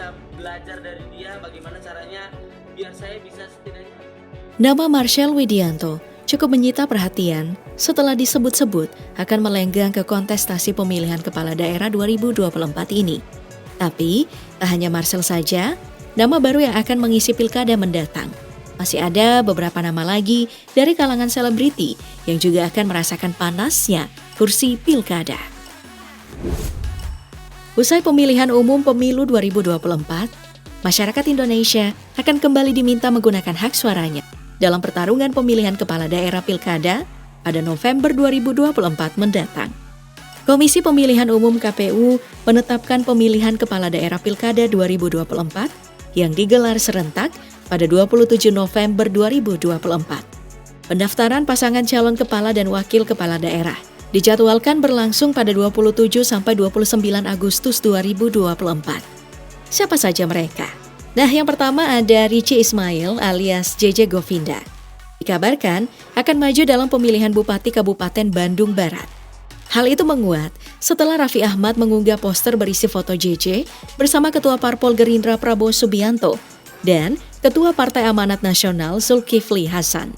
bisa belajar dari dia bagaimana caranya biar saya bisa setidaknya. Nama Marcel Widianto cukup menyita perhatian setelah disebut-sebut akan melenggang ke kontestasi pemilihan kepala daerah 2024 ini. Tapi, tak hanya Marcel saja, nama baru yang akan mengisi pilkada mendatang. Masih ada beberapa nama lagi dari kalangan selebriti yang juga akan merasakan panasnya kursi pilkada. Usai pemilihan umum pemilu 2024, masyarakat Indonesia akan kembali diminta menggunakan hak suaranya dalam pertarungan pemilihan kepala daerah pilkada pada November 2024 mendatang. Komisi Pemilihan Umum KPU menetapkan pemilihan kepala daerah pilkada 2024 yang digelar serentak pada 27 November 2024. Pendaftaran pasangan calon kepala dan wakil kepala daerah dijadwalkan berlangsung pada 27 sampai 29 Agustus 2024. Siapa saja mereka? Nah, yang pertama ada Richie Ismail alias JJ Govinda. Dikabarkan akan maju dalam pemilihan Bupati Kabupaten Bandung Barat. Hal itu menguat setelah Raffi Ahmad mengunggah poster berisi foto JJ bersama Ketua Parpol Gerindra Prabowo Subianto dan Ketua Partai Amanat Nasional Zulkifli Hasan.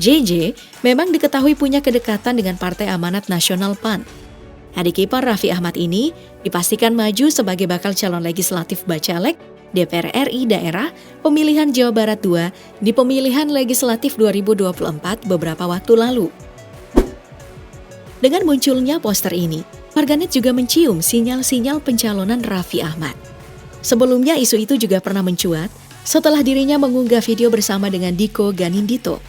JJ memang diketahui punya kedekatan dengan Partai Amanat Nasional PAN. Adik ipar Raffi Ahmad ini dipastikan maju sebagai bakal calon legislatif Bacalek DPR RI daerah pemilihan Jawa Barat II di pemilihan legislatif 2024 beberapa waktu lalu. Dengan munculnya poster ini, warganet juga mencium sinyal-sinyal pencalonan Raffi Ahmad. Sebelumnya isu itu juga pernah mencuat setelah dirinya mengunggah video bersama dengan Diko Ganindito.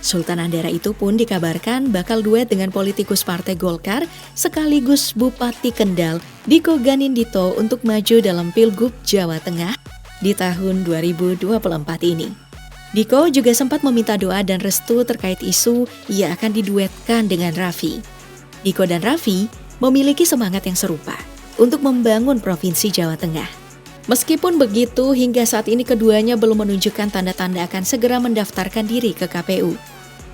Sultan Andara itu pun dikabarkan bakal duet dengan politikus Partai Golkar sekaligus Bupati Kendal Diko Ganindito untuk maju dalam Pilgub Jawa Tengah di tahun 2024 ini. Diko juga sempat meminta doa dan restu terkait isu ia akan diduetkan dengan Raffi. Diko dan Raffi memiliki semangat yang serupa untuk membangun Provinsi Jawa Tengah. Meskipun begitu, hingga saat ini keduanya belum menunjukkan tanda-tanda akan segera mendaftarkan diri ke KPU.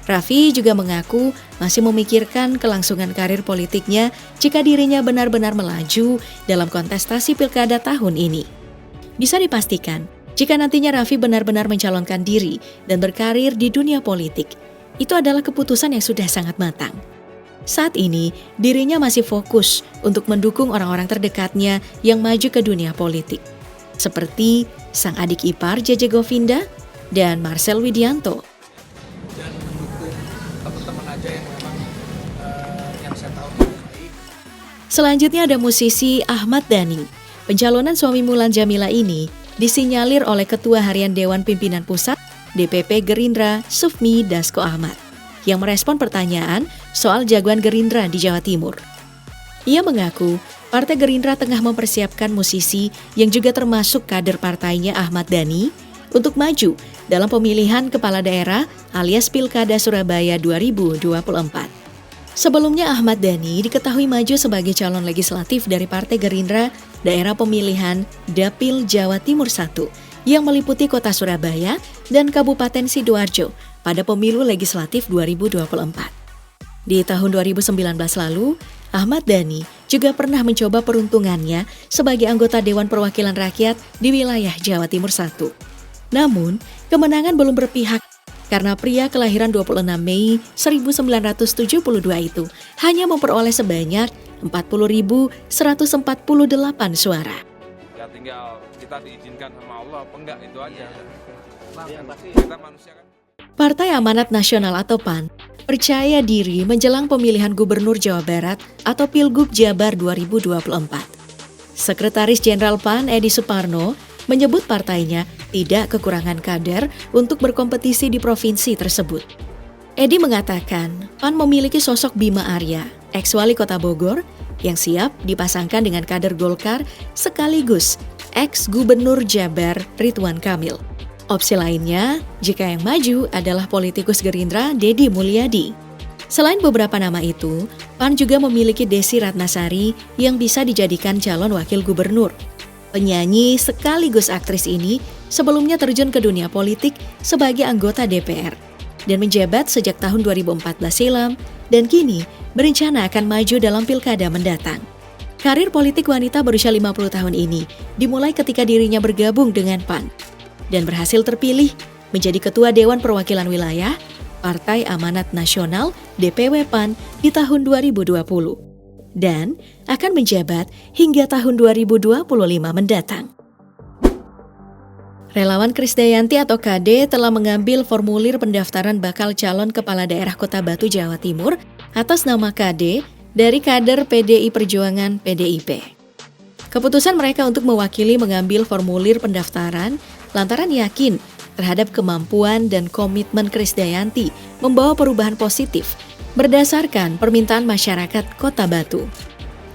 Raffi juga mengaku masih memikirkan kelangsungan karir politiknya jika dirinya benar-benar melaju dalam kontestasi pilkada tahun ini. Bisa dipastikan, jika nantinya Raffi benar-benar mencalonkan diri dan berkarir di dunia politik, itu adalah keputusan yang sudah sangat matang. Saat ini, dirinya masih fokus untuk mendukung orang-orang terdekatnya yang maju ke dunia politik, seperti sang adik ipar JJ Govinda dan Marcel Widianto. Dan mendukung teman-teman aja yang memang yang saya tahu baik. Selanjutnya ada musisi Ahmad Dhani. Pencalonan suami Mulan Jamila ini disinyalir oleh Ketua Harian Dewan Pimpinan Pusat DPP Gerindra Sufmi Dasko Ahmad yang merespon pertanyaan soal jagoan Gerindra di Jawa Timur. Ia mengaku Partai Gerindra tengah mempersiapkan musisi yang juga termasuk kader partainya Ahmad Dhani untuk maju dalam pemilihan kepala daerah alias Pilkada Surabaya 2024. Sebelumnya Ahmad Dhani diketahui maju sebagai calon legislatif dari Partai Gerindra daerah pemilihan Dapil Jawa Timur 1 yang meliputi kota Surabaya dan Kabupaten Sidoarjo pada pemilu legislatif 2024. Di tahun 2019 lalu, Ahmad Dhani juga pernah mencoba peruntungannya sebagai anggota Dewan Perwakilan Rakyat di wilayah Jawa Timur 1. Namun, kemenangan belum berpihak karena pria kelahiran 26 Mei 1972 itu hanya memperoleh sebanyak 40.148 suara. Ya tinggal kita diizinkan sama Allah apa enggak, itu aja. Yang pasti Kita manusia kan. Partai Amanat Nasional atau PAN percaya diri menjelang pemilihan Gubernur Jawa Barat atau Pilgub Jabar 2024. Sekretaris Jenderal PAN Edi Suparno menyebut partainya tidak kekurangan kader untuk berkompetisi di provinsi tersebut. Edi mengatakan PAN memiliki sosok Bima Arya, ex-wali kota Bogor, yang siap dipasangkan dengan kader Golkar sekaligus ex-gubernur Jabar Ridwan Kamil. Opsi lainnya, jika yang maju adalah politikus Gerindra Deddy Mulyadi. Selain beberapa nama itu, PAN juga memiliki Desi Ratnasari yang bisa dijadikan calon wakil gubernur. Penyanyi sekaligus aktris ini sebelumnya terjun ke dunia politik sebagai anggota DPR dan menjabat sejak tahun 2014 silam dan kini berencana akan maju dalam pilkada mendatang. Karir politik wanita berusia 50 tahun ini dimulai ketika dirinya bergabung dengan PAN dan berhasil terpilih menjadi Ketua Dewan Perwakilan Wilayah Partai Amanat Nasional DPW PAN di tahun 2020 dan akan menjabat hingga tahun 2025 mendatang. Relawan Krisdayanti atau KD telah mengambil formulir pendaftaran bakal calon Kepala Daerah Kota Batu, Jawa Timur atas nama KD dari kader PDI Perjuangan PDIP. Keputusan mereka untuk mewakili mengambil formulir pendaftaran lantaran yakin terhadap kemampuan dan komitmen Krisdayanti membawa perubahan positif berdasarkan permintaan masyarakat Kota Batu.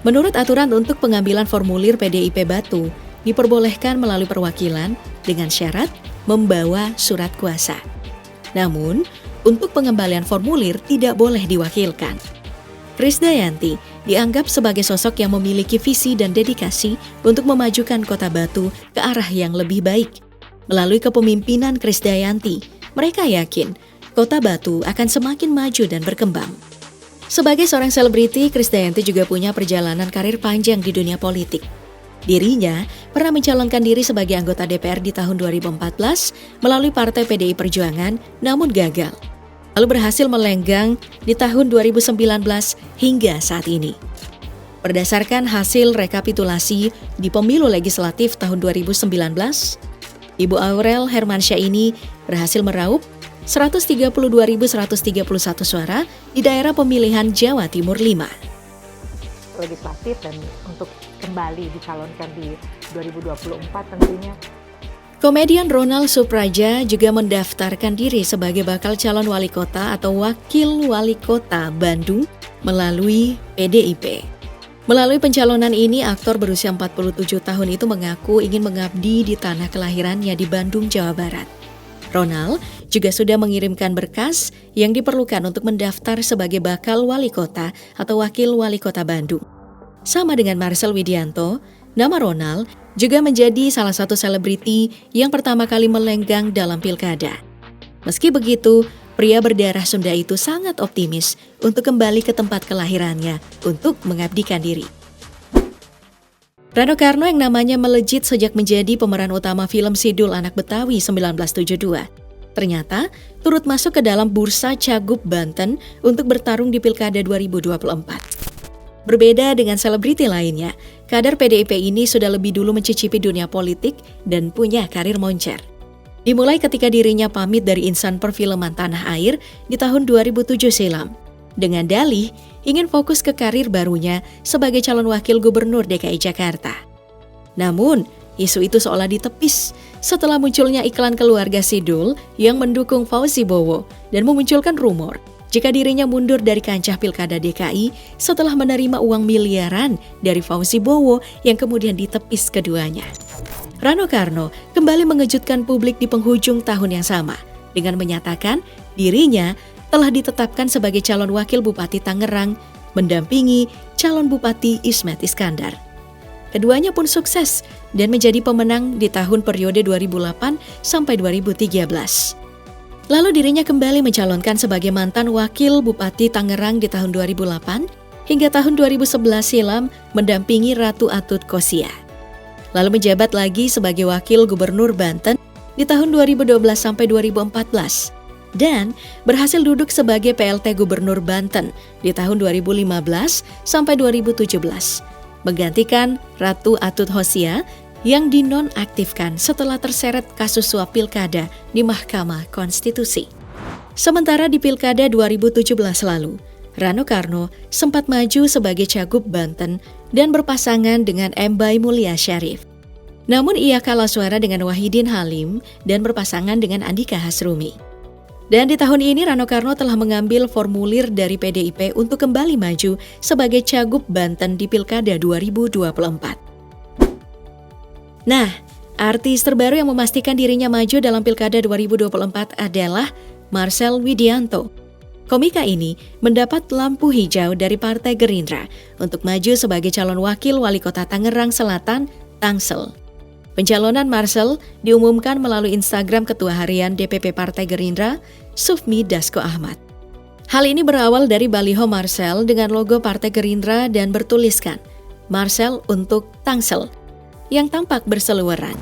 Menurut aturan untuk pengambilan formulir PDIP Batu, diperbolehkan melalui perwakilan dengan syarat membawa surat kuasa. Namun, untuk pengembalian formulir tidak boleh diwakilkan. Krisdayanti dianggap sebagai sosok yang memiliki visi dan dedikasi untuk memajukan Kota Batu ke arah yang lebih baik. Melalui kepemimpinan Krisdayanti, mereka yakin Kota Batu akan semakin maju dan berkembang. Sebagai seorang selebriti, Krisdayanti juga punya perjalanan karir panjang di dunia politik. Dirinya pernah mencalonkan diri sebagai anggota DPR di tahun 2014 melalui Partai PDI Perjuangan, namun gagal. Lalu berhasil melenggang di tahun 2019 hingga saat ini. Berdasarkan hasil rekapitulasi di pemilu legislatif tahun 2019, Ibu Aurel Hermansyah ini berhasil meraup 132.131 suara di daerah pemilihan Jawa Timur 5. Legislatif dan untuk kembali dicalonkan di 2024 tentunya. Komedian Ronald Supraja juga mendaftarkan diri sebagai bakal calon wali kota atau wakil wali kota Bandung melalui PDIP. Melalui pencalonan ini, aktor berusia 47 tahun itu mengaku ingin mengabdi di tanah kelahirannya di Bandung, Jawa Barat. Ronald juga sudah mengirimkan berkas yang diperlukan untuk mendaftar sebagai bakal wali kota atau wakil wali kota Bandung. Sama dengan Marcel Widianto, nama Ronald juga menjadi salah satu selebriti yang pertama kali melenggang dalam pilkada. Meski begitu, pria berdarah Sunda itu sangat optimis untuk kembali ke tempat kelahirannya untuk mengabdikan diri. Rano Karno yang namanya melejit sejak menjadi pemeran utama film Sidul Anak Betawi 1972, ternyata turut masuk ke dalam bursa Cagup Banten untuk bertarung di Pilkada 2024. Berbeda dengan selebriti lainnya, kader PDIP ini sudah lebih dulu mencicipi dunia politik dan punya karir moncer. Dimulai ketika dirinya pamit dari insan perfilman tanah air di tahun 2007 silam. Dengan dalih, ingin fokus ke karir barunya sebagai calon wakil gubernur DKI Jakarta. Namun, isu itu seolah ditepis setelah munculnya iklan keluarga Sidul yang mendukung Fauzi Bowo dan memunculkan rumor jika dirinya mundur dari kancah Pilkada DKI setelah menerima uang miliaran dari Fauzi Bowo yang kemudian ditepis keduanya. Rano Karno kembali mengejutkan publik di penghujung tahun yang sama dengan menyatakan dirinya telah ditetapkan sebagai calon wakil Bupati Tangerang mendampingi calon Bupati Ismet Iskandar. Keduanya pun sukses dan menjadi pemenang di tahun periode 2008 sampai 2013. Lalu dirinya kembali mencalonkan sebagai mantan wakil Bupati Tangerang di tahun 2008 hingga tahun 2011 silam mendampingi Ratu Atut Kosia. Lalu menjabat lagi sebagai wakil gubernur Banten di tahun 2012 sampai 2014 dan berhasil duduk sebagai PLT Gubernur Banten di tahun 2015 sampai 2017, menggantikan Ratu Atut Kosia yang dinonaktifkan setelah terseret kasus suap pilkada di Mahkamah Konstitusi. Sementara di Pilkada 2017 lalu, Rano Karno sempat maju sebagai Cagup Banten dan berpasangan dengan Embai Mulia Syarif. Namun ia kalah suara dengan Wahidin Halim dan berpasangan dengan Andika Hasrumi. Dan di tahun ini Rano Karno telah mengambil formulir dari PDIP untuk kembali maju sebagai Cagup Banten di Pilkada 2024. Nah, artis terbaru yang memastikan dirinya maju dalam Pilkada 2024 adalah Marcel Widianto. Komika ini mendapat lampu hijau dari Partai Gerindra untuk maju sebagai calon wakil wali kota Tangerang Selatan, Tangsel. Pencalonan Marcel diumumkan melalui Instagram Ketua Harian DPP Partai Gerindra, Sufmi Dasko Ahmad. Hal ini berawal dari baliho Marcel dengan logo Partai Gerindra dan bertuliskan, Marcel untuk Tangsel yang tampak berseliweran.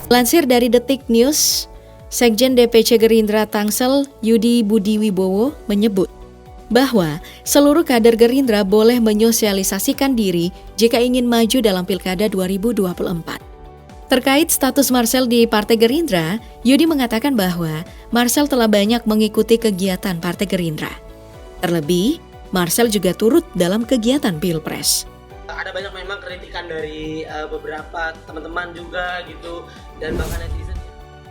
Lansir dari Detik News, Sekjen DPC Gerindra Tangsel Yudi Budi Wibowo menyebut bahwa seluruh kader Gerindra boleh menyosialisasikan diri jika ingin maju dalam Pilkada 2024. Terkait status Marcel di Partai Gerindra, Yudi mengatakan bahwa Marcel telah banyak mengikuti kegiatan Partai Gerindra. Terlebih, Marcel juga turut dalam kegiatan Pilpres. Ada banyak memang kritikan dari beberapa teman-teman juga gitu, dan bahkan netizen.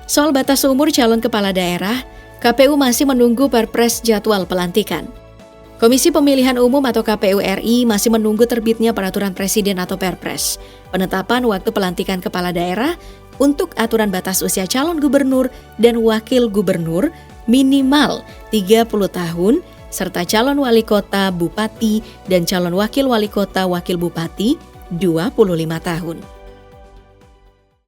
Soal batas umur calon kepala daerah, KPU masih menunggu Perpres jadwal pelantikan. Komisi Pemilihan Umum atau KPU RI masih menunggu terbitnya peraturan presiden atau Perpres, penetapan waktu pelantikan kepala daerah untuk aturan batas usia calon gubernur dan wakil gubernur minimal 30 tahun, serta calon wali kota, bupati, dan calon wakil wali kota, wakil bupati 25 tahun.